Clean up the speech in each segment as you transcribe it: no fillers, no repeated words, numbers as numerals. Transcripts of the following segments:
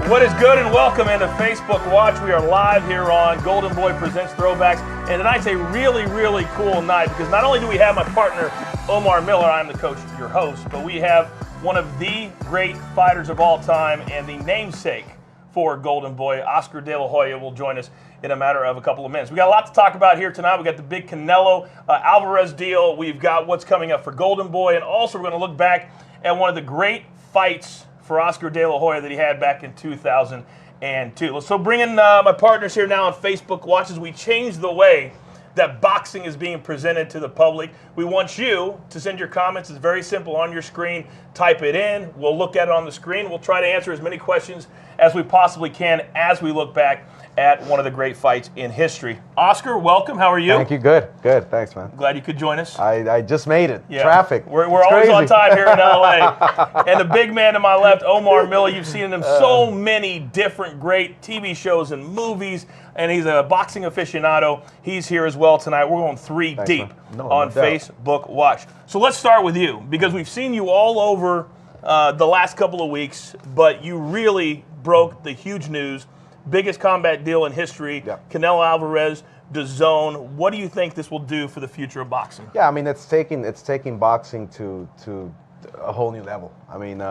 What is good, and welcome into Facebook Watch. We are live here on Golden Boy Presents Throwbacks, and tonight's a really, really cool night because not only do we have my partner, Omar Miller, I'm the coach, your host, but we have one of the great fighters of all time and the namesake for Golden Boy, Oscar De La Hoya, will join us in a matter of a couple of minutes. We got a lot to talk about here tonight. We got the big Canelo Alvarez deal. We've got what's coming up for Golden Boy, and also we're going to look back at one of the great fights for Oscar De La Hoya that he had back in 2002. So bring in my partners here now on Facebook Watch as we change the way that boxing is being presented to the public. We want you to send your comments. It's very simple on your screen. Type it in. We'll look at it on the screen. We'll try to answer as many questions as we possibly can as we look back at one of the great fights in history. Oscar, welcome. How are you? Thank you. Good. Good. Thanks, man. Glad you could join us. I just made it. Yeah. Traffic. We're always on time here in LA. And the big man to my left, Omar Miller. You've seen him so many different great TV shows and movies, and he's a boxing aficionado. He's here as well tonight. We're going three deep on Facebook Watch. So let's start with you, because we've seen you all over the last couple of weeks, but you really broke the huge news. Biggest combat deal in history, Canelo Alvarez, DAZN. What do you think this will do for the future of boxing? Yeah, I mean, it's taking boxing to a whole new level. I mean,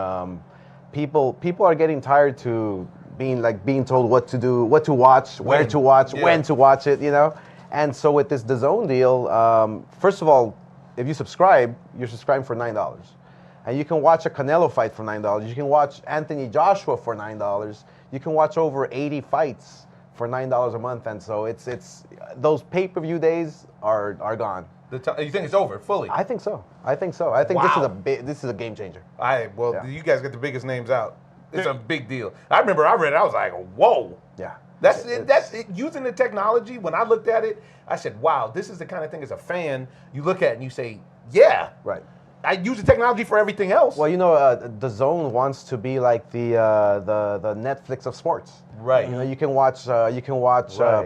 people are getting tired to being told what to do, what to watch, where to watch, when to watch it, you know. And so with this DAZN deal, first of all, if you subscribe, you're subscribing for $9. And you can watch a Canelo fight for $9. You can watch Anthony Joshua for $9. You can watch over 80 fights for $9 a month. And so it's those pay-per-view days are gone. You think it's over fully? I think so. I think this is a game changer. You guys get the biggest names out. It's a big deal. I remember I read it. I was like, whoa. Yeah. That's it. Using the technology. When I looked at it, I said, wow, this is the kind of thing as a fan you look at and you say, yeah. Right. I use the technology for everything else. Well, you know, DAZN wants to be like the Netflix of sports. Right. You know, you can watch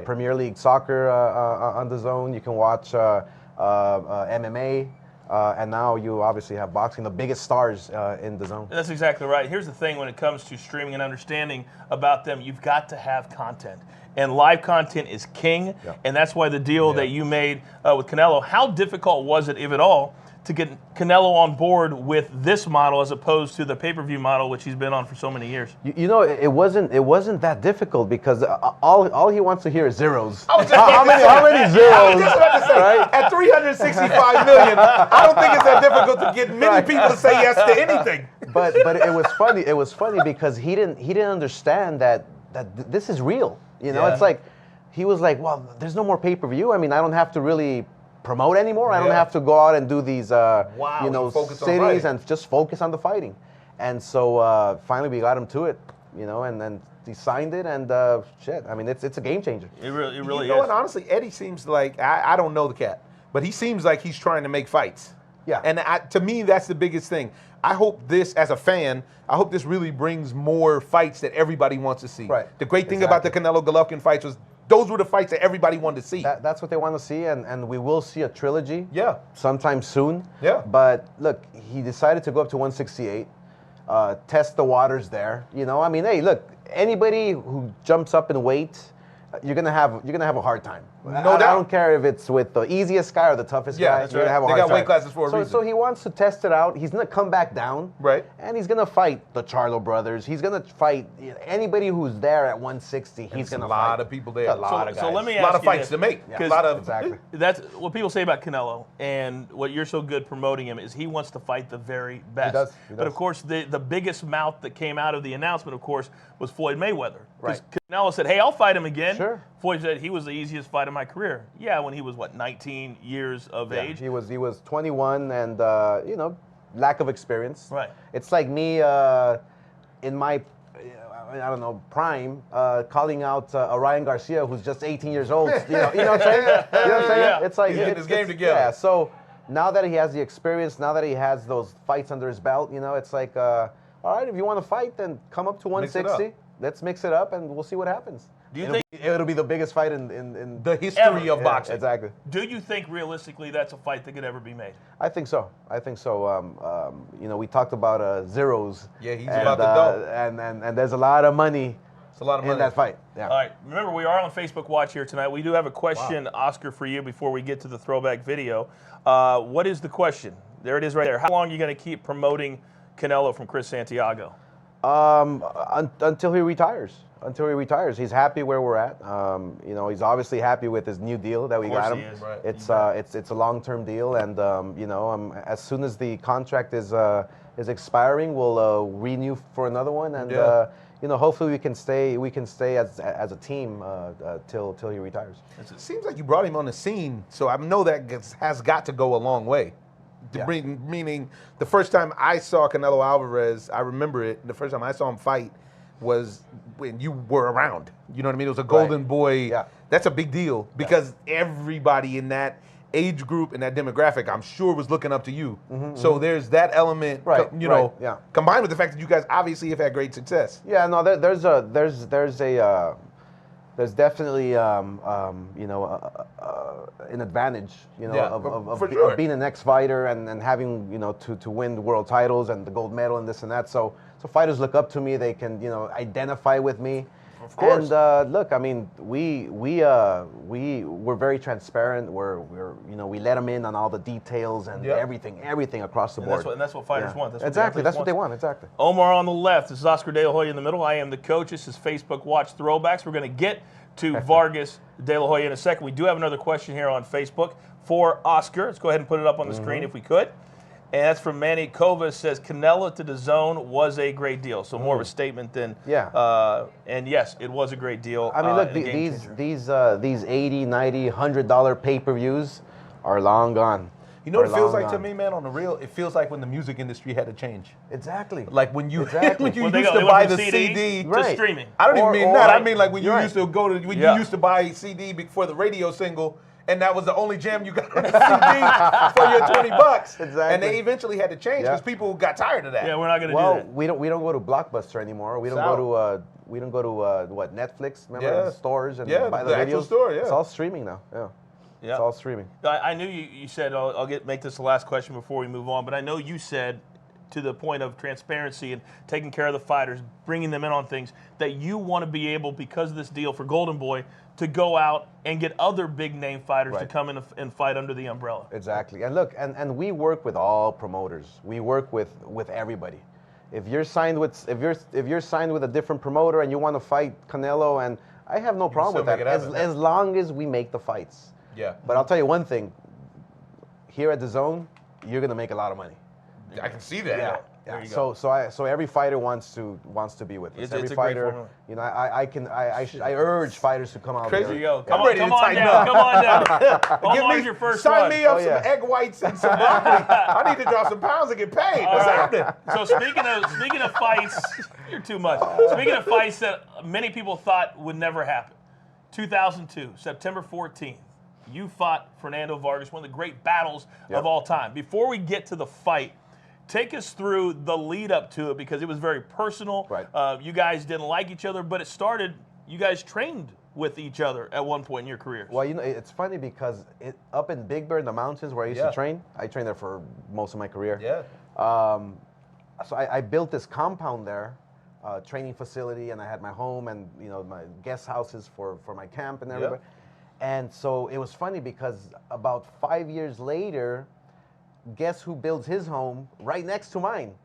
Premier League soccer on DAZN. You can watch MMA, and now you obviously have boxing. The biggest stars in DAZN. That's exactly right. Here's the thing: when it comes to streaming and understanding about them, you've got to have content. And live content is king, and that's why the deal that you made with Canelo. How difficult was it, if at all, to get Canelo on board with this model as opposed to the pay-per-view model, which he's been on for so many years? You know, it wasn't that difficult because all he wants to hear is zeros. How many zeros? I was just about to say, right? At 365 million, I don't think it's that difficult to get many people to say yes to anything. But it was funny. It was funny because he didn't understand that this is real. You know, it's like he was like, well, there's no more pay-per-view. I mean, I don't have to really promote anymore. I don't have to go out and do these cities and just focus on the fighting. And so finally we got him to it, you know, and then he signed it, and shit, I mean, it's a game changer. It really you is. You know what, honestly, Eddie seems like, I don't know the cat, but he seems like he's trying to make fights. Yeah. And to me, that's the biggest thing. I hope this, as a fan, I hope this really brings more fights that everybody wants to see. Right. The great thing about the Canelo Golovkin fights was those were the fights that everybody wanted to see. That's what they want to see, and we will see a trilogy sometime soon. Yeah. But look, he decided to go up to 168, test the waters there. You know, I mean, hey, look, anybody who jumps up in weight, you're gonna have a hard time. No doubt. I don't care if it's with the easiest guy or the toughest guy. That's you're gonna have a they hard got time. weight classes for a reason. So he wants to test it out. He's gonna come back down. Right. And he's gonna fight the Charlo brothers. He's gonna fight anybody who's there at 160. He's gonna fight. A lot of people there. A lot of guys. So let me ask a lot of you fights this, to make. Yeah. A lot of exactly. That's what people say about Canelo, and what you're so good promoting him is he wants to fight the very best. He does. But of course, the biggest mouth that came out of the announcement, of course, was Floyd Mayweather. Right. Canelo said, "Hey, I'll fight him again." Sure. Floyd said he was the easiest fight of my career. Yeah, when he was 19 years of age. He was 21, and you know, lack of experience. Right. It's like me in my I don't know, prime, calling out Ryan Garcia, who's just 18 years old. You know what I'm saying? You know what I'm saying? Yeah. It's like He's getting his game together. Yeah. So now that he has the experience, now that he has those fights under his belt, you know, it's like, all right, if you want to fight, then come up to 160. Let's mix it up, and we'll see what happens. Do you think it'll be the biggest fight in The history Ever. of boxing. Exactly. Do you think realistically that's a fight that could ever be made? I think so. We talked about zeros. Yeah, he's and, about to go. And there's a lot of money. It's a lot of money in that fight. Yeah. All right. Remember, we are on Facebook Watch here tonight. We do have a question, Oscar, for you before we get to the throwback video. What is the question? There it is right there. How long are you going to keep promoting Canelo from Chris Santiago? Until he retires. Until he retires. He's happy where we're at. He's obviously happy with his new deal that we got him. He is. Right. It's a long-term deal, and as soon as the contract is expiring, we'll renew for another one, and hopefully we can stay as a team till he retires. It seems like you brought him on the scene, so I know that has got to go a long way. Yeah. Meaning, the first time I saw Canelo Alvarez, I remember it. The first time I saw him fight was when you were around. You know what I mean? It was a golden boy. Yeah. That's a big deal because everybody in that age group and that demographic, I'm sure, was looking up to you. So there's that element, combined with the fact that you guys obviously have had great success. Yeah, no, there's definitely an advantage, of being an ex-fighter and having to win world titles and the gold medal and this and that. So fighters look up to me. They can identify with me. Of course. And look, I mean, we're very transparent. We let them in on all the details and everything across the board. And that's what fighters want. That's what they want. Exactly. Omar on the left. This is Oscar De La Hoya in the middle. I am the coach. This is Facebook Watch Throwbacks. We're going to get to Vargas De La Hoya in a second. We do have another question here on Facebook for Oscar. Let's go ahead and put it up on the screen if we could. And that's from Manny Cova. Says Canelo to DAZN was a great deal. So more of a statement than and yes, it was a great deal. I mean, look, these $80, $90, $100 pay-per-views are long gone. You know what it feels like to me, man? On the real, it feels like when the music industry had to change. Exactly. Like when you used to they buy went the from CD to streaming. I don't even mean that. I mean like when you You're used to go to when you used to buy CD before the radio single, and that was the only jam you got on the CD for your $20. Exactly. And they eventually had to change because people got tired of that. Yeah, we're not going to do that. We don't go to Blockbuster anymore. We don't go to what, Netflix? Remember the stores and buy the actual videos? store. Yeah, it's all streaming now. Yeah. It's all streaming. I knew you said, I'll make this the last question before we move on, but I know you said, to the point of transparency and taking care of the fighters, bringing them in on things, that you want to be able, because of this deal for Golden Boy, to go out and get other big-name fighters to come in and fight under the umbrella. Exactly. And look, and we work with all promoters. We work with everybody. If you're signed with a different promoter and you want to fight Canelo, and I have no problem with that, as long as we make the fights. Yeah. But I'll tell you one thing. Here at DAZN, you're gonna make a lot of money. I can see that. Yeah. There you go. So every fighter wants to be with us. Every it's a fighter, great formula. I urge fighters to come out. Crazy. There you go. I'm ready to tighten up. Come on down. Omar's your first Sign one. me up some egg whites and some broccoli. I need to drop some pounds and get paid. What's happening? So speaking of fights, you're too much. Speaking of fights that many people thought would never happen. 2002, September 14th. You fought Fernando Vargas, one of the great battles of all time. Before we get to the fight, take us through the lead up to it, because it was very personal. Right. You guys didn't like each other, but it started, you guys trained with each other at one point in your careers. Well, it's funny because up in Big Bear in the mountains where I used to train, I trained there for most of my career. Yeah. So I built this compound there, training facility, and I had my home and my guest houses for my camp and everybody. And so it was funny because about 5 years later, guess who builds his home right next to mine,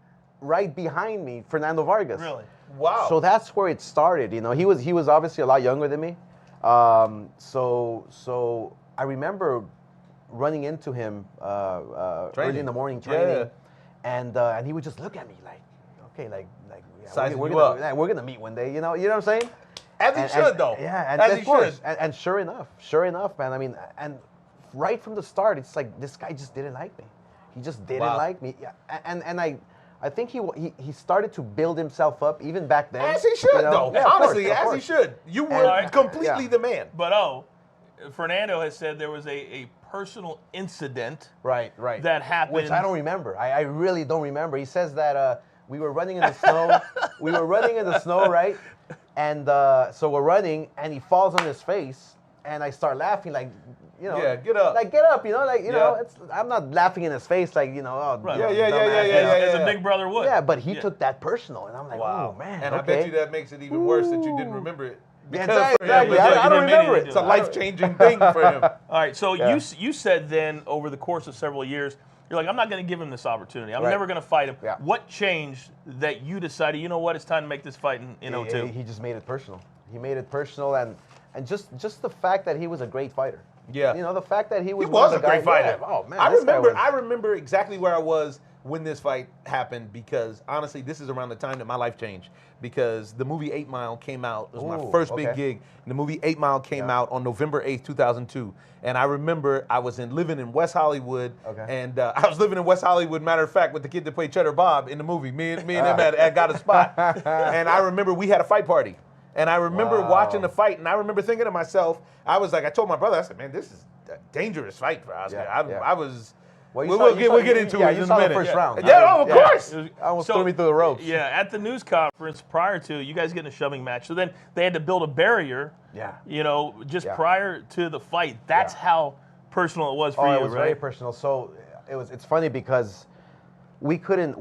right behind me, Fernando Vargas. Really? Wow. So that's where it started. He was obviously a lot younger than me. So I remember running into him early in the morning training, and he would just look at me like, okay, we're gonna meet one day. You know what I'm saying? As he should, though. Yeah, and as of he course. should. And sure enough, man. I mean, and right from the start, it's like this guy just didn't like me. He just didn't like me. Yeah, and I think he started to build himself up even back then. As he should, though. Yeah, honestly, of as course. he should. You were completely the man. But Fernando has said there was a personal incident Right. that happened. Which I don't remember. I really don't remember. He says that we were running in the snow. We were running in the snow, right? And so we're running, and he falls on his face, and I start laughing like, yeah, get up. Like, get up, I'm not laughing in his face like, oh, right. As a big brother would. Yeah, but he took that personal, and I'm like, wow. Oh, man. And I bet you that makes it even worse that you didn't remember it. Exactly. I don't remember it. It's a life-changing thing for him. All right, so you said then over the course of several years, you're like, I'm not going to give him this opportunity. I'm never going to fight him. Yeah. What changed that you decided, you know what, it's time to make this fight in 02? He just made it personal. He made it personal, and just the fact that he was a great fighter. Yeah. The fact that he was a great fighter. Yeah. Oh, man. I remember exactly where I was when this fight happened, because honestly, this is around the time that my life changed, because the movie 8 Mile came out. It was my first big gig. And the movie 8 Mile came out on November 8th, 2002. And I remember I was living in West Hollywood. And I was living in West Hollywood, matter of fact, with the kid that played Cheddar Bob in the movie. Me and him had got a spot. And I remember we had a fight party. And I remember watching the fight, and I remember thinking to myself, I told my brother, I said, man, this is a dangerous fight for Oscar. I was... Well, we'll get into it in a minute. The first round. Yeah, of course. Almost threw me through the ropes. Yeah, at the news conference prior to, you guys getting a shoving match. So then they had to build a barrier, just prior to the fight. That's how personal it was for you, it was right? very personal. So it's funny because we couldn't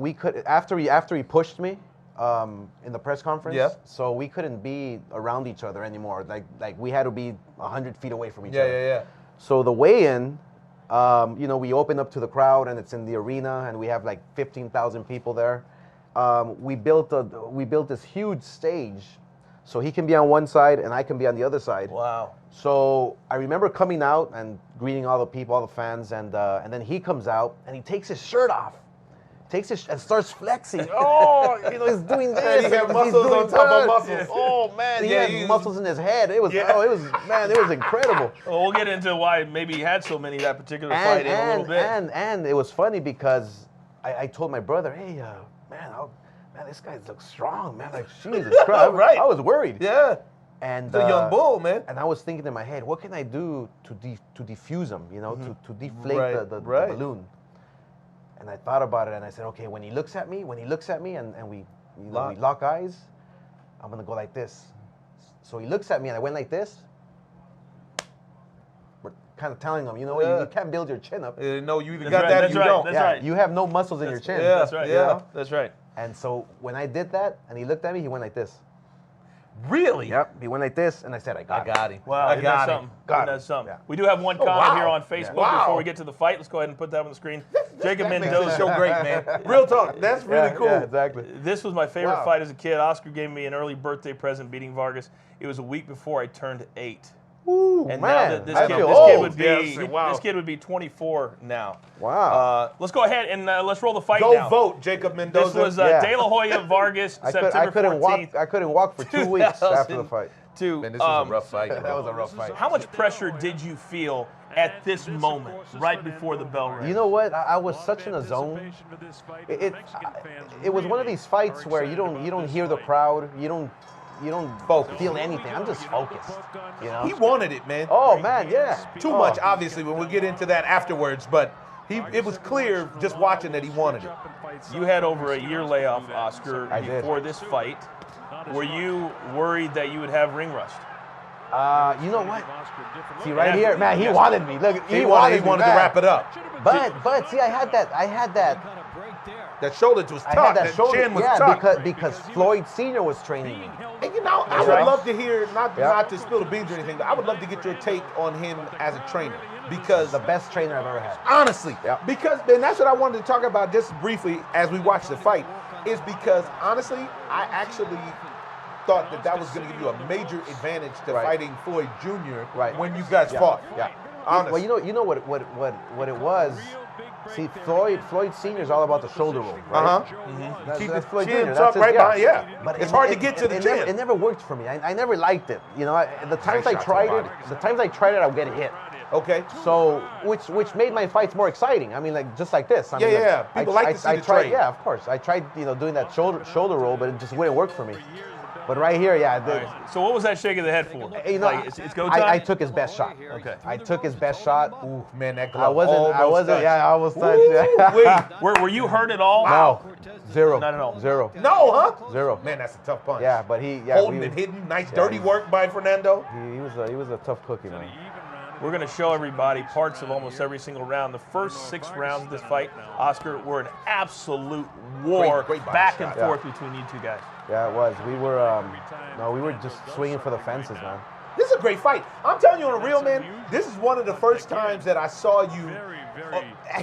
after he pushed me in the press conference, so we couldn't be around each other anymore. Like we had to be 100 feet away from each other. Yeah. So the weigh-in, we open up to the crowd, and it's in the arena, and we have like 15,000 people there. We built this huge stage, so he can be on one side and I can be on the other side. Wow. So I remember coming out and greeting all the people, all the fans, and then he comes out and he takes his shirt off. And starts flexing. He's doing this. And he had muscles on top of muscles. Oh man, he had muscles in his head. It was incredible. Well, we'll get into why maybe he had so many that particular fight in a little bit. And it was funny because I told my brother, hey, man, this guy looks strong, man. Like, Jesus Christ. Right. I was worried. Yeah. And it's a young bull, man. And I was thinking in my head, what can I do to defuse him? To deflate the balloon. And I thought about it, and I said, okay, when he looks at me, and we lock eyes, I'm gonna go like this. So he looks at me, and I went like this. We're kind of telling him, you can't build your chin up. No, you either got that or you don't. That's right. You have no muscles in your chin. Yeah, that's right. That's right. And so when I did that, and he looked at me, he went like this. Really? Yep. He went like this, and I said, I got him. Wow, I got him. That's something. Yeah. We do have one comment here on Facebook before we get to the fight. Let's go ahead and put that on the screen. Jacob Mendoza. Makes the show great, man. Real talk. That's really cool. Yeah, exactly. This was my favorite fight as a kid. Oscar gave me an early birthday present beating Vargas. It was a week before I turned 8. Ooh, and man. now this kid would be 24 now. Wow. Let's go ahead and let's roll the fight now. Go vote, Jacob Mendoza. This was De La Hoya Vargas, September 14th. I couldn't walk for 2 weeks after the fight. Man, this was a rough fight. That was a rough fight. How much pressure did you feel at this moment, right before the bell rang? You know what? I was such in a zone. It was one of these fights where you don't hear the crowd. You don't feel anything. I'm just focused. He wanted it, man. Oh man, yeah. Too much, obviously, when we get into that afterwards, but it was clear just watching that he wanted it. You had over a year layoff, Oscar, before this fight. Were you worried that you would have ring rust? You know what? See right here, man. He wanted me. Look, he wanted to wrap it up. But see, I had that. That shoulder was tough. That chin was tough. Because Floyd Sr. was training me. And I would love to hear, not to spill the beans or anything, but I would love to get your take on him as a trainer. Because the best trainer I've ever had. Honestly. Because, and that's what I wanted to talk about just briefly as we watch the fight, is because, honestly, I actually thought that was going to give you a major advantage to fighting Floyd Jr. When you guys fought. Yeah. Honestly. Well, you know what it was. See, Floyd Sr. is all about the shoulder roll, right? Keep that's the Floyd chin Jr. tucked right behind, But it's hard to get to the chin. It never worked for me. I never liked it. The times I tried it, I would get hit. Okay. So, which made my fights more exciting. I mean, like just like this. People like to see the trade. Yeah, of course. I tried, doing that shoulder roll, but it just wouldn't work for me. But right here, yeah. Right. So what was that shake of the head for? You know, like, it's go time? I took his best shot. Okay. I took his best shot. Ooh, man, that glove I wasn't. Yeah, I almost touched. Wait. Were you hurt at all? No. Zero. Not at all. Zero. No, huh? Zero. Man, that's a tough punch. Yeah, but holding and hitting. Nice dirty work by Fernando. He was a tough cookie, man. We're going to show everybody parts of almost every single round. The first 6 rounds of this fight, Oscar, were an absolute war, great back and forth between you two guys. Yeah, it was. We were just swinging for the fences, man. This is a great fight. I'm telling you on a real, man, this is one of the first times that I saw you.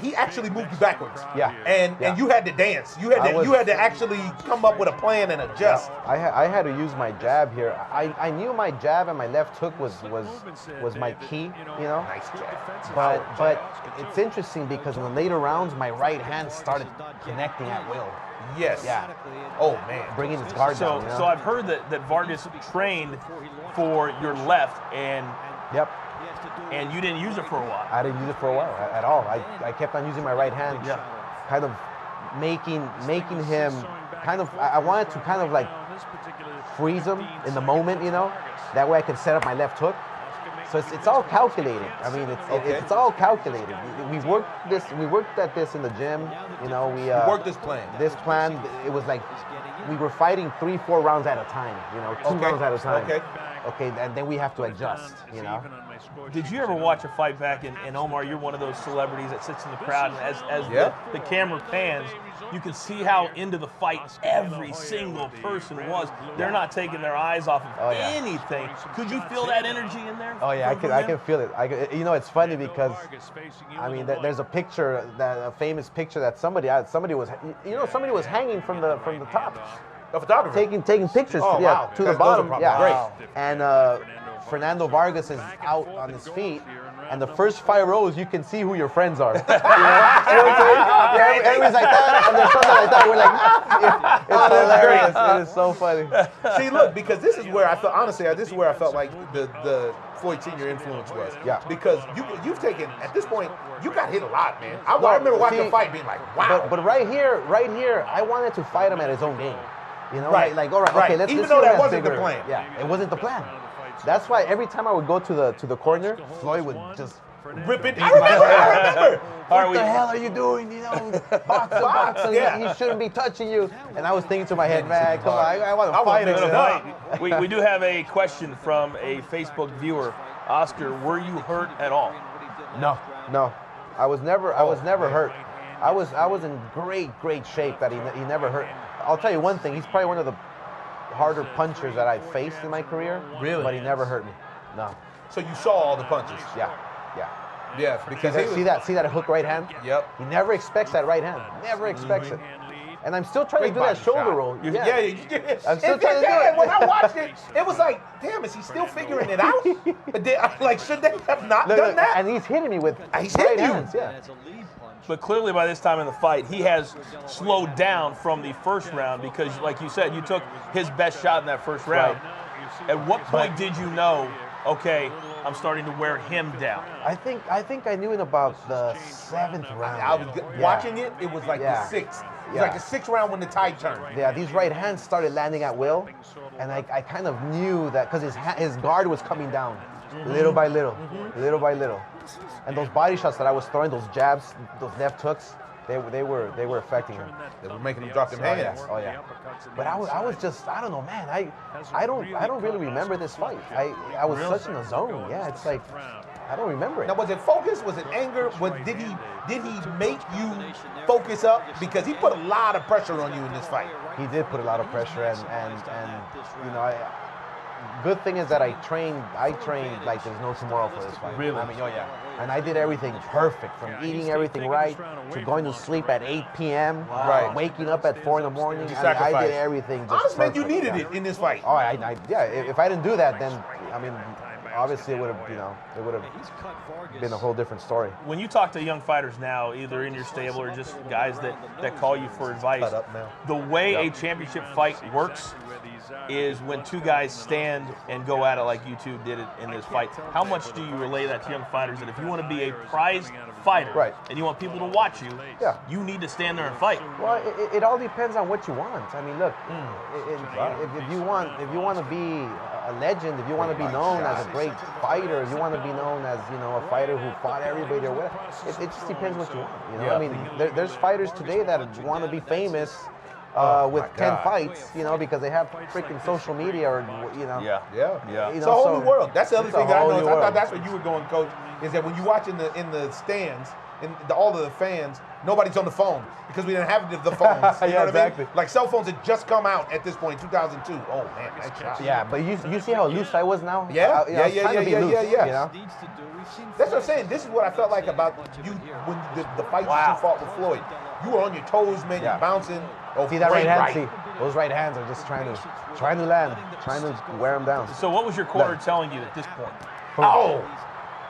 He actually moved you backwards. Yeah. And you had to dance. You had to actually come up with a plan and adjust. Yeah. I had to use my jab here. I knew my jab and my left hook was my key, you know. Nice jab. But it's interesting because in the later rounds, my right hand started connecting at will. Yes. Yeah. Oh man. Bringing his guard down. You know? So I've heard that Vargas trained for your left and. Yep. And you didn't use it for a while. I didn't use it for a while at all. I kept on using my right hand, kind of making him kind of. I wanted to kind of like freeze him in the moment, you know. That way I could set up my left hook. So it's all calculated. I mean, it's all calculated. We worked at this in the gym. You know, we worked this plan. This plan, it was like we were fighting 3-4 rounds at a time. You know, 2 rounds at a time. Okay, and then we have to adjust. You know. Did you ever watch a fight back? And Omar, you're one of those celebrities that sits in the crowd, and as the camera pans, you can see how into the fight every single person was. They're not taking their eyes off of anything. Could you feel that energy in there? Oh yeah, I can feel it. You know, it's funny because I mean, there's a picture, a famous picture that somebody was hanging from the top. A photographer taking pictures to the bottom. Great. And Fernando Vargas is out on his feet, and the first 5 rows you can see who your friends are. You know what I'm saying? Everybody's like that, and there's something like that. We're like, it's hilarious. It is so funny. See, look, because this is where I felt, honestly, this is where I felt like the Floyd Sr. influence was. Yeah. Because you've taken, at this point, you got hit a lot, man. I remember watching the fight being like, wow. But right here, I wanted to fight him at his own game. You know, right. like all right, okay, let's even see though who that has wasn't bigger. the plan. Yeah, it wasn't the plan. That's why every time I would go to the corner, Floyd would just rip it. I remember. What the hell are you doing? You know, box. He shouldn't be touching you. And I was thinking to my head, man, come on, I want to fight him. We do have a question from a Facebook viewer. Oscar, were you hurt at all? No. I was never hurt. I was in great shape that he never hurt. I'll tell you one thing, he's probably one of the harder punchers that I've faced in my career. Really? But he never hurt me. No. So you saw all the punches? Yeah. Yeah, because see that hook right hand? Yep. He never expects that right hand. Never expects it. And I'm still trying to do that shoulder roll. Yeah. I'm still trying to do it. When I watched it, it was like, damn, is he still figuring it out? Like, should they have not done that? And he's hitting me with he's right hitting you. hands. Yeah. But clearly by this time in the fight, he has slowed down from the first round because, like you said, you took his best shot in that first round. Right. At what point did you know, okay, I'm starting to wear him down? I think I knew in about the 7th round. I was watching it. It was like the 6th. It was like the 6th round when the tide turned. Yeah, these right hands started landing at will, and I kind of knew that because his guard was coming down, little by little, little by little. And those body shots that I was throwing, those jabs, those left hooks, they were affecting him. They were making him drop them hands. Oh yeah. But I was just, I don't know, man. I don't really remember this fight. I was such in a zone. Yeah, it's like I don't remember it. Now, was it focus? Was it anger? Did he make you focus up? Because he put a lot of pressure on you in this fight. He did put a lot of pressure, and you know, good thing is that I trained like there's no tomorrow for this fight. Really? I mean, and I did everything perfect, from eating everything right to going to sleep at 8 p.m. Right. Waking up at 4 in the morning. I did everything just honestly, perfect. you needed it in this fight. Oh, if I didn't do that, then I mean, obviously it would have been a whole different story. When you talk to young fighters now, either in your stable or just guys that call you for advice, the way a championship fight works is when two guys stand and go at it like you two did it in this fight. How much do you relay that to young fighters that if you want to be a prized fighter and you want people to watch you, you need to stand there and fight? Well, it all depends on what you want. I mean, look, if you want to be a legend, if you want to be known as a great fighter, if you want to be known as a fighter who fought everybody or whatever, it just depends what you want. I mean, there's fighters today that want to be famous with 10 fights, because they have freaking social media or It's a whole new world. That's the other thing that I noticed. I thought that's where you were going, Coach. Is that when you watch in the stands, all of the fans, nobody's on the phone because we didn't have the phones. You know what I mean? Like cell phones had just come out at this point, 2002. Oh man, nice shot. Yeah, but you see how loose I was now? Yeah. Yeah. That's what I'm saying. This is what I felt like about you when the fights that you fought with Floyd. You were on your toes, man. You're bouncing. Oh, see that right hand? See, those right hands are just trying to land, trying to wear them down. So what was your corner telling you at this point? Oh.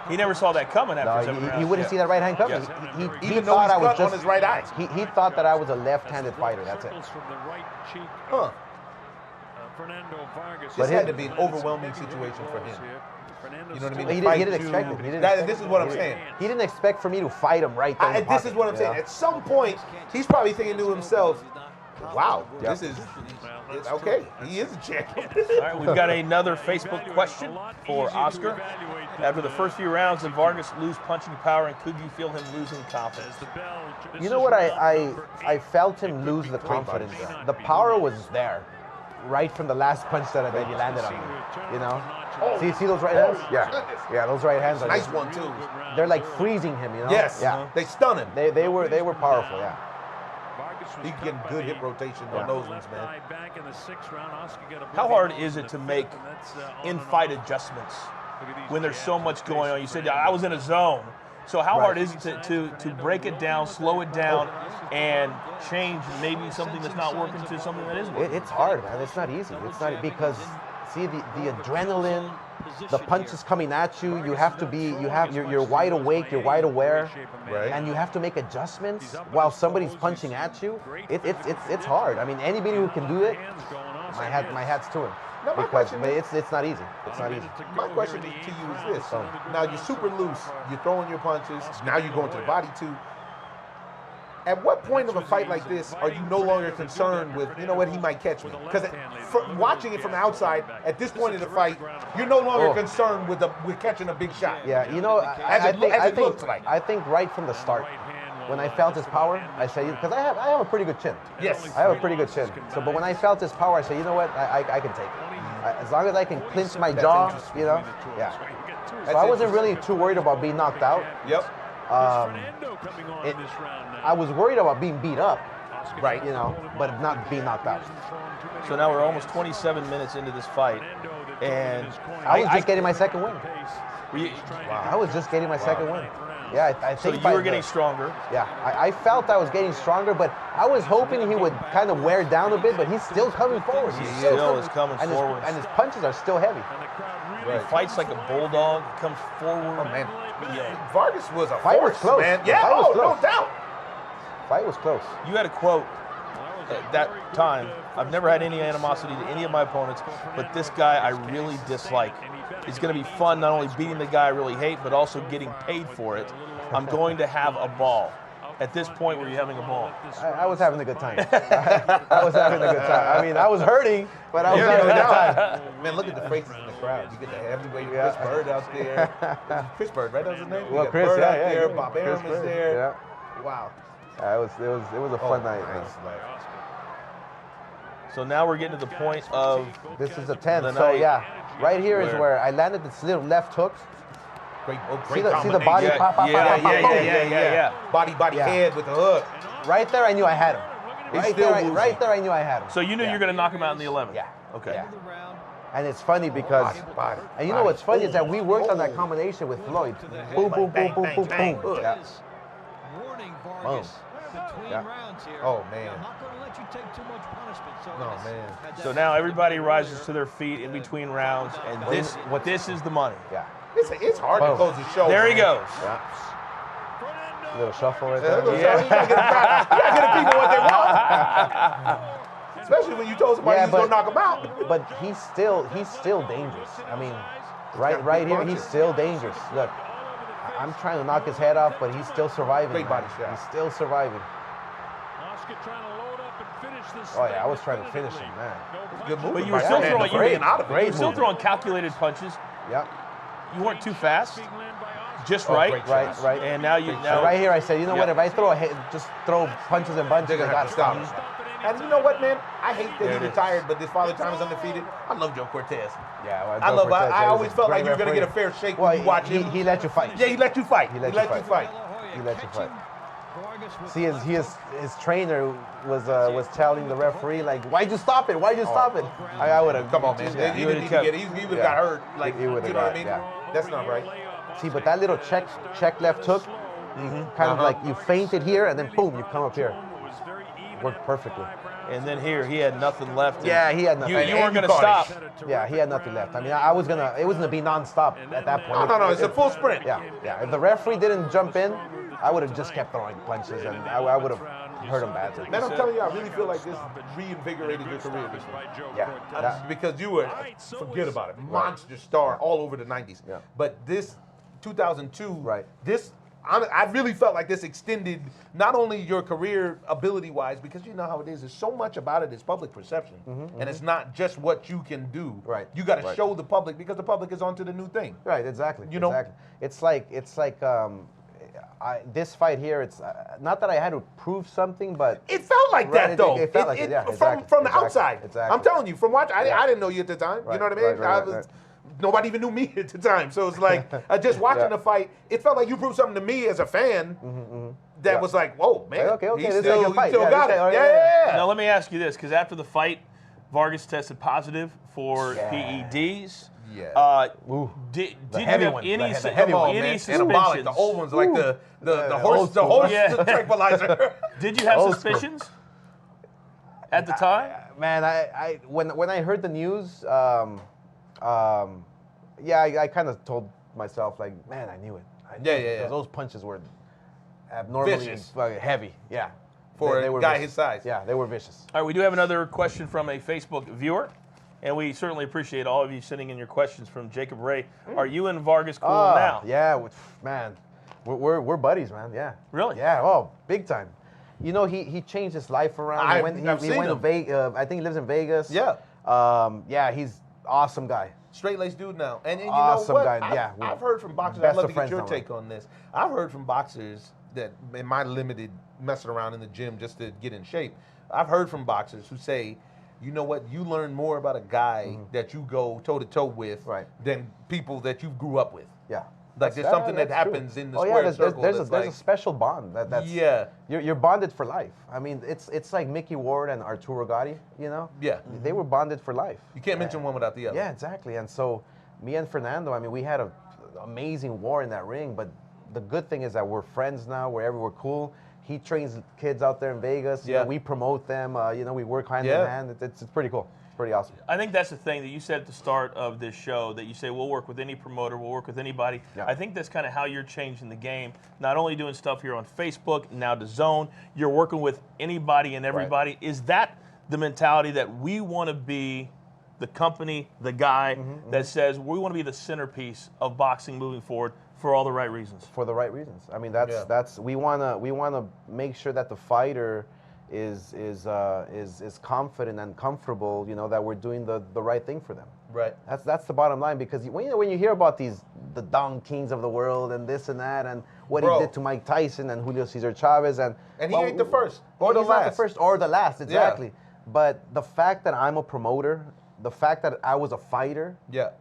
He never saw that coming after 7 rounds. He wouldn't see that right hand coming. He thought I was just on his right eye. He thought that I was a left-handed fighter. That's it. Huh. Fernando Vargas. This had to be an overwhelming situation for him. You know what I mean? He didn't expect it. This is what I'm saying. He didn't expect for me to fight him right there. This is what I'm saying. At some point, he's probably thinking to himself, wow, this is okay. He is a champion. All right, we've got another Facebook question for Oscar. After the first few rounds, did Vargas lose punching power, and could you feel him losing confidence? You know what? I felt him lose the confidence. The power was there, right from the last punch that he landed on me. See those right hands? Yeah, those right hands are nice one too. They're like freezing him. Yes. Yeah. They stun him. They were powerful. Yeah. He can get good hip rotation on those ones, man. How hard is it to make in-fight adjustments when there's so much going on? You said I was in a zone. So how hard is it to break it down, slow it down, and change maybe something that's not working to something that is working? It's hard, man. It's not easy. It's not because see the adrenaline, the punches coming at you. You have to be. You're wide awake. You're wide aware, and you have to make adjustments while somebody's punching at you. It's hard. I mean, anybody who can do it, my hat's to him. No, because it's not easy. It's not easy. My question to you is this: now you're super loose. You're throwing your punches. Now you're going to the body too. At what point of a fight like this are you no longer concerned with, what, he might catch me? Because watching it from the outside, at this point in the fight, you're no longer concerned with catching a big shot. Yeah, I think right from the start, when I felt his power, I said, because I have a pretty good chin. Yes. I have a pretty good chin. So, but when I felt his power, I said, you know what, I can take it. As long as I can clinch my jaw, yeah. So I wasn't really too worried about being knocked out. Yep. I was worried about being beat up, but not being knocked out. So now we're almost 27 minutes into this fight, and I was just getting my second win. Wow. I was just getting my second win. Yeah, I think so. You were getting stronger. Yeah, I felt I was getting stronger, but I was hoping he would kind of wear down a bit. But he's still coming forward. He still is coming forward, and his punches are still heavy. He fights like a bulldog. He comes forward. Oh man, Vargas was a force, man. Yeah, no doubt. Fight was close. You had a quote at that time. I've never had any animosity to any of my opponents, but this guy I really dislike. It's going to be fun not only beating the guy I really hate, but also getting paid for it. I'm going to have a ball. At this point, were you having a ball? I was having a good time. I was having a good time. I mean, I was hurting, but I was having a good time. Man, look at the faces in the crowd. You get the heavyweight Chris Bird out there. Chris Bird, right? That was his name? Well, Chris, Bird out there. Bob Arum is there. Yeah. Wow. It was a fun night. So now we're getting to the point of this is a 10. So yeah, right here is where I landed this little left hook. Great see the body pop. Yeah. Body head with the hook. Right there, I knew I had him. Right there, I knew I had him. So you knew you were going to knock him out in the 11th. Yeah. Okay. Yeah. And it's funny because, and you know what's funny is that we worked on that combination with Floyd. Boom, boom, boom, boom, boom, boom. Yeah. Boom. Oh man. No man. So now everybody rises to their feet in between rounds, and this is the money. Yeah. It's hard to close the show. There he goes. Yeah. Little shuffle right there. You gotta get the people what they want. Especially when you told somebody he's gonna knock him out. But he's still dangerous. I mean, right here, he's still dangerous. Look, I'm trying to knock his head off, but he's still surviving. Great body shot. He's still surviving. Oscar trying to load up and finish this. Oh yeah, I was trying to finish him, man. Good move. But you were still throwing, great you were still movement. throwing calculated punches. Yep. You weren't too fast. Just right. Right. And now you now right here, I said, you know what? If I just throw punches and bunches, They're I gonna have got to to stop him. And you know what, man? I hate that he retired, but this Father Time is undefeated. I love Joe Cortez. Yeah, well, I always felt like you were gonna get a fair shake when you watch him. He let you fight. Yeah, he let you fight. He let you fight. He let you fight. See, his trainer was telling the referee, like, why'd you stop it? Why'd you stop it? I would have. Come on, man. He would have got hurt. Like, you know what I mean? Yeah. That's not right. See, but that little check left hook, kind of like you feinted here and then boom, you come up here. Worked perfectly. and then here he had nothing left. Yeah, he had nothing. You weren't going to stop. Yeah, he had nothing left. I mean, it was going to be non-stop at that point. No, it's a full sprint. Yeah. If the referee didn't jump in, I would have just kept throwing punches, and I would have hurt him badly. Man, I'm telling you, I really feel like this reinvigorated your career this week. Yeah. Because you were, forget about it, monster star all over the 90s. Yeah. But this 2002, Right. I really felt like this extended not only your career ability-wise, because you know how it is. There's so much about it is public perception, and it's not just what you can do. Right. You got to show the public because the public is onto the new thing. Right. Exactly. You know? Exactly. It's like this fight here. It's not that I had to prove something, but it felt like that though. It felt like it. Yeah. From the outside. Exactly. I'm telling you, from watching, I didn't know you at the time. Right, You know what I mean? right. Nobody even knew me at the time. So it's like, just watching the fight, it felt like you proved something to me as a fan that was like, whoa, man. Okay, he this still, ain't a fight. he still Yeah, got this it. ain't- Yeah. Now let me ask you this, because after the fight, Vargas tested positive for PEDs. Yeah. Did you heavy have one. any, The heavy one, any man. suspicions? Anabolic, the old ones, like the horse Yeah. tranquilizer. Did you have Old school. suspicions at the time? Man, when I heard the news, I kind of told myself, like, man, I knew it. Yeah. Those punches were abnormally Vicious. heavy. Yeah. For They a were guy vicious. his size. Yeah, they were vicious. All right, we do have another question from a Facebook viewer, and we certainly appreciate all of you sending in your questions. From Jacob Ray. Are you and Vargas cool now? Yeah, man. We're buddies, man. Yeah. Really? Yeah. Oh, big time. You know, he changed his life around. I've he seen went to him. Vegas. I think he lives in Vegas. Yeah. Yeah, he's awesome guy. Straight-laced dude now. And you Awesome know what? guy, yeah. I've heard from boxers, Best I'd love of to get friends your now, take on this. I've heard from boxers that, in my limited messing around in the gym just to get in shape, I've heard from boxers who say, you know what, you learn more about a guy that you go toe-to-toe with than people that you grew up with. Yeah. Like there's something that that's happens true. in the Oh, square yeah, circle. there's that's a like, special bond. That's you're bonded for life. I mean, it's like Mickey Ward and Arturo Gatti. You know. Yeah. They were bonded for life. You can't mention one without the other. Yeah, exactly. And so, me and Fernando, I mean, we had an amazing war in that ring. But the good thing is that we're friends now. We're cool. He trains kids out there in Vegas. Yeah. We promote them. We work hand in hand. It's pretty cool. It's pretty awesome. I think that's the thing that you said at the start of this show, that you say we'll work with any promoter, we'll work with anybody. Yeah. I think that's kind of how you're changing the game. Not only doing stuff here on Facebook, now to Zone, you're working with anybody and everybody. Is that the mentality that we want to be the company, the guy that says we want to be the centerpiece of boxing moving forward for all the right reasons? For the right reasons. I mean, that's we wanna make sure that the fighter is confident and comfortable, that we're doing the right thing for them. Right. That's the bottom line, because when you hear about the Don Kings of the world and this and that and what he did to Mike Tyson and Julio Cesar Chavez and he ain't the first or the he's last. not the first or the last, exactly. But the fact that I'm a promoter, the fact that I was a fighter, it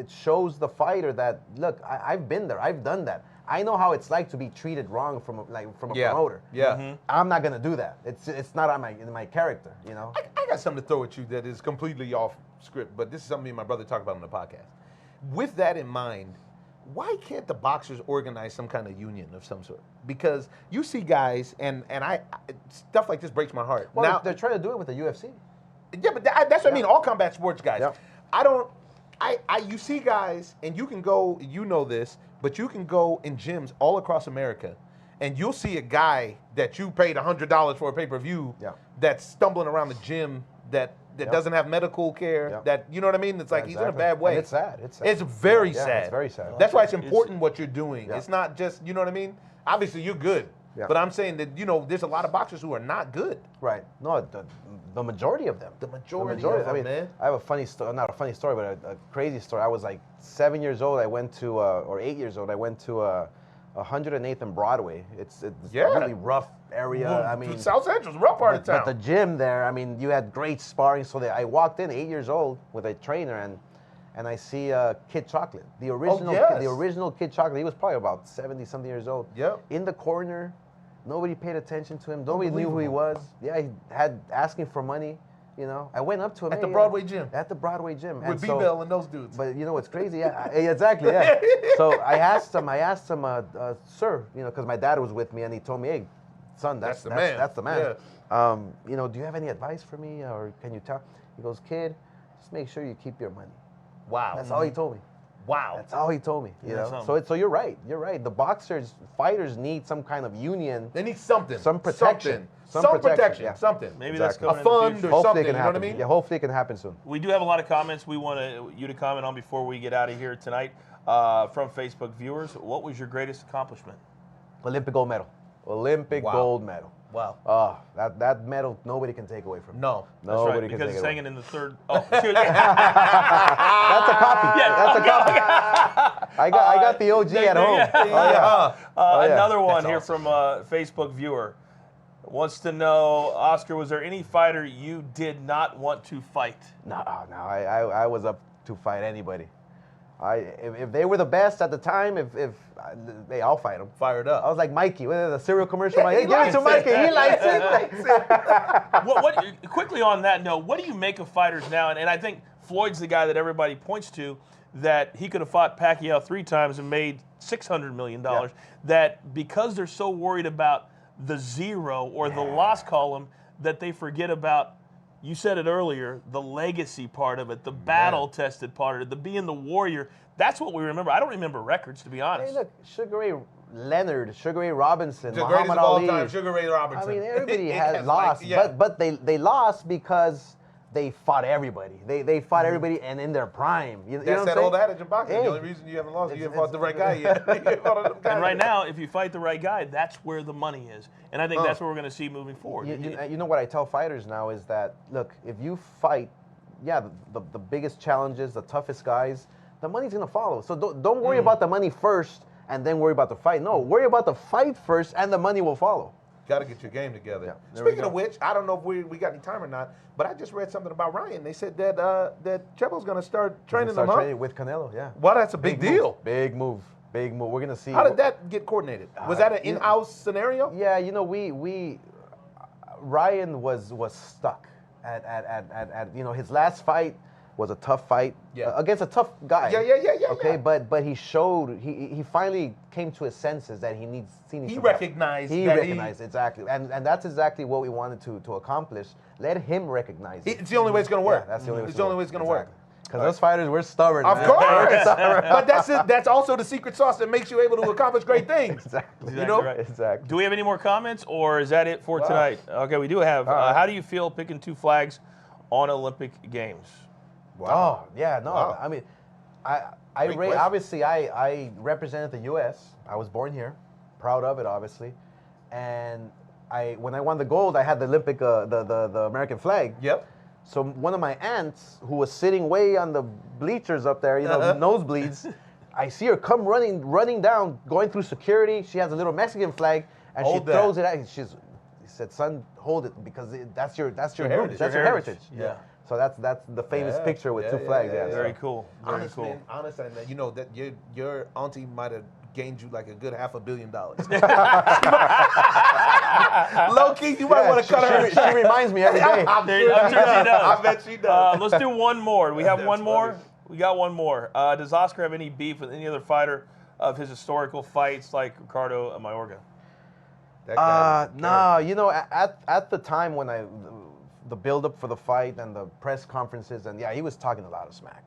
shows the fighter that, look, I've been there, I've done that. I know how it's like to be treated wrong from a promoter. Yeah. I'm not gonna do that. It's not in my character, I got something to throw at you that is completely off script, but this is something me and my brother talk about on the podcast. With that in mind, why can't the boxers organize some kind of union of some sort? Because you see guys, and I stuff like this breaks my heart. Well, now they're trying to do it with the UFC. Yeah, but that's what I mean. All combat sports guys. Yeah. You see guys, and you can go. You know this, but you can go in gyms all across America, and you'll see a guy that you paid $100 for a pay-per-view that's stumbling around the gym that doesn't have medical care, that, you know what I mean? It's like he's in a bad way. And it's sad. It's very sad. It's very sad. That's why it's important what you're doing. It's not just, you know what I mean? Obviously, you're good. Yeah. But I'm saying that, you know, there's a lot of boxers who are not good. Right. No, the majority of them. The majority of them, man. I have a funny story, not a funny story, but a crazy story. I was like 7 years old. I went to, or 8 years old. I went to 108th and Broadway. It's a really rough area. Well, I mean, South Central's a rough part of town. But the gym there, I mean, you had great sparring. So I walked in 8 years old with a trainer, and I see Kid Chocolate, the original Kid Chocolate. He was probably about 70-something years old. Yep. In the corner. Nobody paid attention to him. Nobody knew who he was. Yeah, he had asking for money. You know, I went up to him at the Broadway gym. At the Broadway gym with B-Bell and those dudes. But you know what's crazy? Yeah, exactly. Yeah. So I asked him, sir, you know, because my dad was with me, and he told me, hey, son, that's the man. That's the man. Yeah. You know, do you have any advice for me, or can you tell? He goes, kid, just make sure you keep your money. Wow. That's all he told me. Wow. That's all he told me. You know. So you're right. You're right. The fighters need some kind of union. They need something. Some protection. Some protection. Yeah. Something. Maybe that's a fund or something. You know what I mean? Yeah. Hopefully it can happen soon. We do have a lot of comments we want you to comment on before we get out of here tonight from Facebook viewers. What was your greatest accomplishment? Olympic gold medal. Olympic gold medal. Wow. Oh, that medal nobody can take away from me. No. Nobody can take it away. Because it's hanging in the third. Oh, that's a copy. Yeah, that's a copy. I got the OG at home. Another one here from a Facebook viewer wants to know, Oscar, was there any fighter you did not want to fight? No. I was up to fight anybody. If they were the best at the time, I'll fight them. Fired up. I was like Mikey, the cereal commercial. Give it to Mikey. He likes it. Quickly on that note, what do you make of fighters now? And I think Floyd's the guy that everybody points to, that he could have fought Pacquiao 3 times and made $600 million. Yeah. That because they're so worried about the zero or the loss column, that they forget about, you said it earlier, the legacy part of it, the battle-tested part of it, the being the warrior. That's what we remember. I don't remember records, to be honest. Hey, look, Sugar Ray Leonard, Sugar Ray Robinson, the Muhammad Ali. Time, Sugar Ray Robinson. I mean, everybody has lost, but they lost because they fought everybody. They fought everybody, and in their prime. You know That's that old adage in boxing. The only reason you haven't lost is you haven't fought the right guy yet. And right now, if you fight the right guy, that's where the money is. And I think that's what we're going to see moving forward. You know what I tell fighters now is that, look, if you fight, the biggest challenges, the toughest guys, the money's going to follow. So don't worry about the money first and then worry about the fight. No, worry about the fight first and the money will follow. Got to get your game together. Yeah, speaking of which, I don't know if we got any time or not, but I just read something about Ryan. They said that Chepo's going to start training him up with Canelo. Yeah. Well, that's a big deal. Big move. We're going to see. How did that get coordinated? Was that an in-house scenario? Yeah, you know, Ryan was stuck at you know, his last fight was a tough fight against a tough guy. Yeah. Okay, but he showed he finally came to his senses that he needs. He recognized. Exactly, and that's exactly what we wanted to accomplish. Let him recognize it. It's the only way it's going to work. Yeah, that's the only way. It's the only way it's going to work. Because those fighters, we're stubborn. Of course. But that's also the secret sauce that makes you able to accomplish great things. Exactly. You know? Right. Exactly. Do we have any more comments, or is that it for tonight? Okay, we do have. How do you feel picking 2 flags on Olympic Games? Wow. Oh, yeah, no. Wow. I mean, obviously I represented the U.S. I was born here, proud of it, obviously. And when I won the gold, I had the Olympic, the American flag. Yep. So one of my aunts, who was sitting way on the bleachers up there, you know, nosebleeds, I see her come running down, going through security. She has a little Mexican flag, and she throws it at. She said, "Son, hold it, because that's your heritage. That's your heritage." Yeah. So that's the famous picture with 2 flags. Yeah. Very cool. Very honest, cool. Man, honest, and you know that your auntie might have gained you like a good $500 million. Low key, you might want to cut her. She reminds me every day. I'm sure she does. I bet she does. Let's do one more. We have one more. We got one more. Does Oscar have any beef with any other fighter of his historical fights, like Ricardo Mayorga? No, you know, at the time when the build-up for the fight and the press conferences, and he was talking a lot of smack.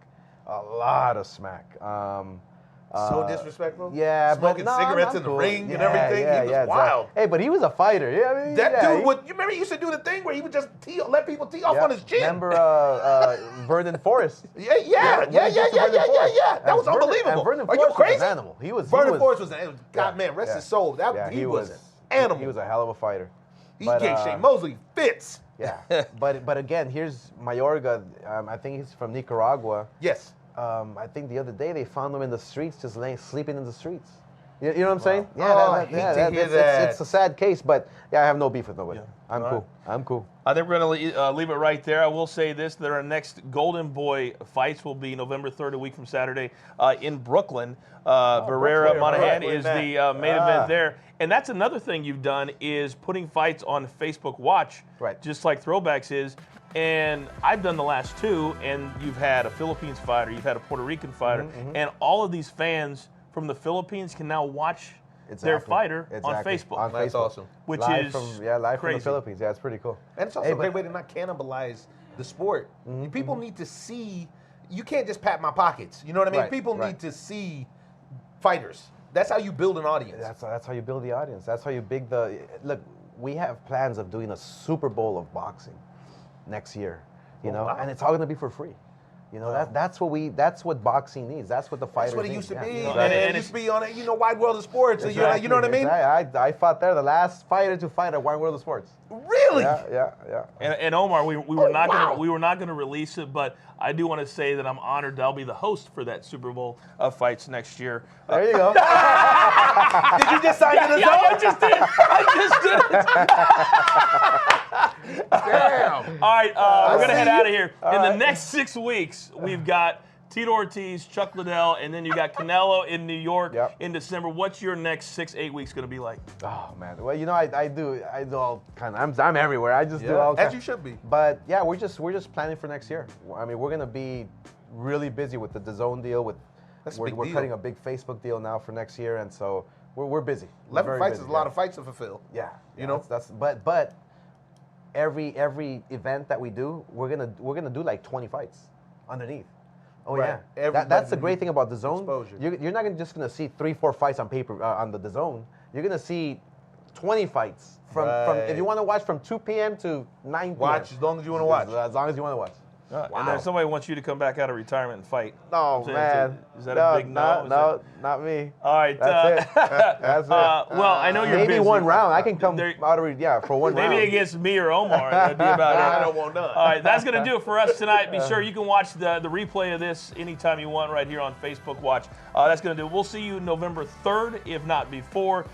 So disrespectful. Yeah, smoking but cigarettes in the ring and everything. Yeah, he was wild. Exactly. Hey, but he was a fighter. Yeah, I mean, That dude would. You remember he used to do the thing where he would just let people tee off on his chin. Remember Vernon Forrest? Yeah. That was unbelievable. Vernon Are you Forrest crazy? Was an animal. Vernon Forrest was an animal. God, man, rest his soul. He was an animal. He was a hell of a fighter. He gave Shane Mosley fits. Yeah, but again, here's Mayorga. I think he's from Nicaragua. Yes. I think the other day they found him in the streets, just sleeping in the streets. You know what I'm saying? Yeah, it's a sad case, but I have no beef with nobody. Yeah. I'm cool. I think we're going to leave it right there. I will say this, that our next Golden Boy fights will be November 3rd, a week from Saturday, in Brooklyn. Barrera Monahan is the main event there. And that's another thing you've done is putting fights on Facebook Watch, just like Throwbacks is. And I've done the last two, and you've had a Philippines fighter, you've had a Puerto Rican fighter, and all of these fans from the Philippines can now watch their fighter on Facebook. That's awesome. Live live from the Philippines. Yeah, it's pretty cool. And it's also a great way to not cannibalize the sport. People need to see. You can't just pat my pockets. You know what I mean? People need to see fighters. That's how you build an audience. That's how you build the audience. That's how you big the look. We have plans of doing a Super Bowl of boxing next year, you know, and it's all going to be for free. You know, that's what boxing needs. That's what the fighters need. That's what it used to be. You know, and it used to be on a, Wide World of Sports. Exactly, you know what I mean? I fought there, the last fighter to fight at Wide World of Sports. Really? Yeah. And Omar, we were not going to release it, but I do want to say that I'm honored that I'll be the host for that Super Bowl of fights next year. There you go. Did you just sign it? Yeah, I just did. Damn. All right, we're going to head out of here. In the next 6 weeks, we've got Tito Ortiz, Chuck Liddell, and then you got Canelo in New York in December. What's your next 6-8 weeks going to be like? Oh man, well I do all kind of. I'm everywhere. I just do all. As you should be. But yeah, we're just planning for next year. I mean, we're gonna be really busy with the DAZN deal. We're cutting a big Facebook deal now for next year, and so we're busy. 11 fights is a lot of fights to fulfill. Yeah, you know. But every event that we do, we're gonna do like 20 fights underneath. Oh yeah, that's the great thing about DAZN. You're not just gonna see 3-4 fights on paper on the DAZN. You're gonna see 20 fights from if you want to watch from 2 p.m. to 9 p.m. Watch as long as you want to watch. As long as you want to watch. Wow. And then somebody wants you to come back out of retirement and fight. Oh man, is that a big no? No, not me. All right, that's it. That's it. Well, I know you're maybe busy. one round. I can come out of for one round. Maybe against me or Omar. That'd be about it. I don't want none. All right, that's gonna do it for us tonight. Be sure you can watch the replay of this anytime you want right here on Facebook Watch. That's gonna do it. We'll see you November 3rd, if not before,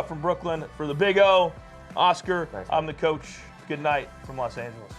from Brooklyn for the Big O. Oscar, I'm the coach. Good night from Los Angeles.